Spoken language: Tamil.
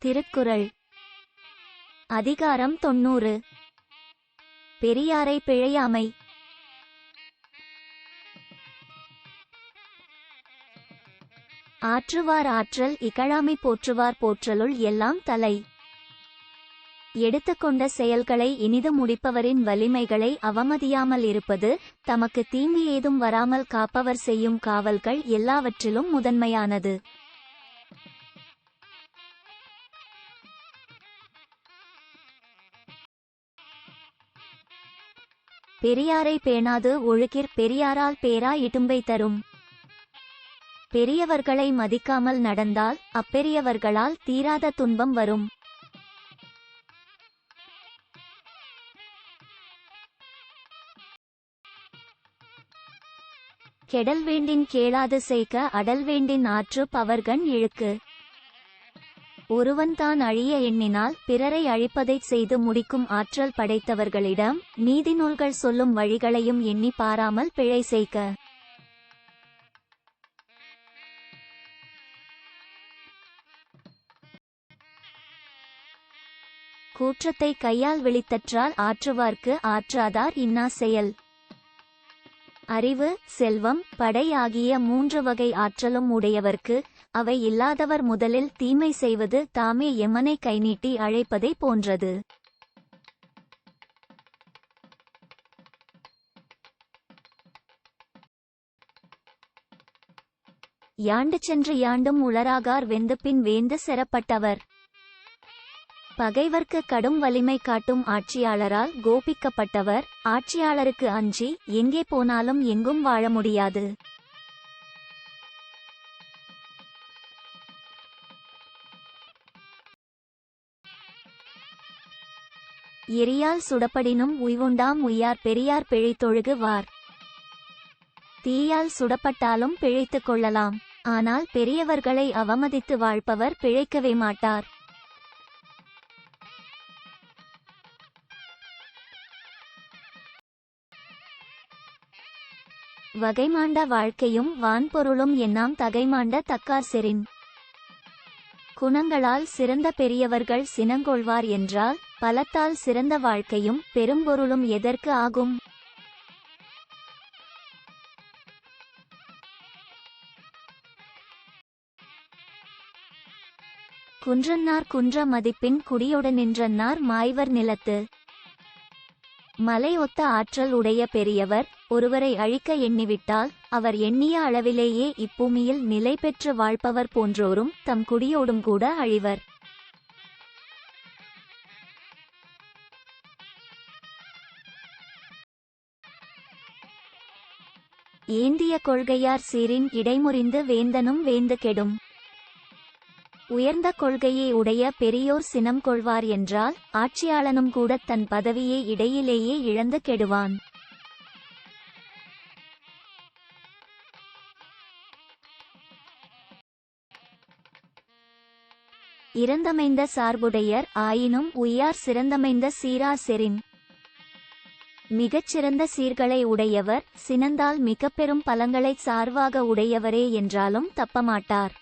திருக்குறள் அதிகாரம் 90. பெரியாரை பிழையாமை. ஆற்றுவார் ஆற்றல் இகழாமை போற்றுவார் போற்றலுள் எல்லாம் தலை. எடுத்துக்கொண்ட செயல்களை இனிது முடிப்பவரின் வலிமைகளை அவமதியாமல் இருப்பது, தமக்கு தீங்கு ஏதும் வராமல் காப்பவர் செய்யும் காவல்கள் எல்லாவற்றிலும் முதன்மையானது. பெரியாரை பேணாது ஒழுகிற் பெரியாரால் பேரா இடும்பை தரும். பெரியவர்களை மதிக்காமல் நடந்தால் அப்பெரியவர்களால் தீராத துன்பம் வரும். கெடல் வேண்டின் கேளாது செய்க அடல் வேண்டின் ஆற்று பவர்கண் இழுக்கு. ஒருவன் தான் அழிய எண்ணினால் பிறரை அழிப்பதைச் செய்து முடிக்கும் ஆற்றல் படைத்தவர்களிடம் நீதிநூல்கள் சொல்லும் வழிகளையும் எண்ணி பாராமல் பிழை செய்க. கூற்றத்தை கையால் விழித்தற்றால் ஆற்றுவார்க்கு ஆற்றாதார் இன்னா செயல். அறிவு, செல்வம், படை ஆகிய 3 வகை ஆற்றலும் உடையவர்க்கு அவை இல்லாதவர் முதலில் தீமை செய்வது தாமே எமனை கைநீட்டி அழைப்பதை போன்றது. யாண்டு சென்று யாண்டும் உளராகார் வெந்துபின் வேந்து செறப்பட்டவர். பகைவர்க்கு கடும் வலிமை காட்டும் ஆட்சியாளரால் கோபிக்கப்பட்டவர் ஆட்சியாளருக்கு அஞ்சி எங்கே போனாலும் எங்கும் வாழ முடியாது. எரியால் சுடப்படினும் உய்வுண்டாம் உய்யார் பெரியார் பிழைத்தொழுகு வார். தீயால் சுடப்பட்டாலும் பிழைத்துக் கொள்ளலாம், ஆனால் பெரியவர்களை அவமதித்து வாழ்பவர் பிழைக்கவே மாட்டார். வகைமாண்ட வாழ்க்கையும் வான்பொருளும் எண்ணாம் தகைமாண்ட தக்கார் செறின். குணங்களால் சிறந்த பெரியவர்கள் சினங்கொள்வார் என்றால் பலத்தால் சிறந்த வாழ்க்கையும் பெரும்பொருளும் எதற்கு ஆகும்? குன்றன்னார் குன்ற மதிப்பின் குடியொடு நின்றன்னார் மாய்வர் நிலத்து. மலை ஒத்த ஆற்றல் உடைய பெரியவர் ஒருவரை அழிக்க எண்ணிவிட்டால் அவர் எண்ணிய அளவிலேயே இப்பூமியில் நிலை பெற்று வாழ்பவர் போன்றோரும் தம் குடியோடும் கூட அழிவர். ஏந்திய கொள்கையார் சீரின் இடைமுறிந்து வேந்தனும் வேந்து கெடும். உயர்ந்த கொள்கையை உடைய பெரியோர் சினம் கொள்வார் என்றால் ஆட்சியாளனும் கூட தன் பதவியை இடையிலேயே இழந்து கெடுவான். இறந்தமைந்த சார்புடையர் ஆயினும் உய்யார் சிறந்தமைந்த சீரார் செறின். மிகச்சிறந்த சீர்களை உடையவர் சினந்தால் மிகப்பெரும் பலங்களைச் சார்வாக உடையவரே என்றாலும் தப்பமாட்டார்.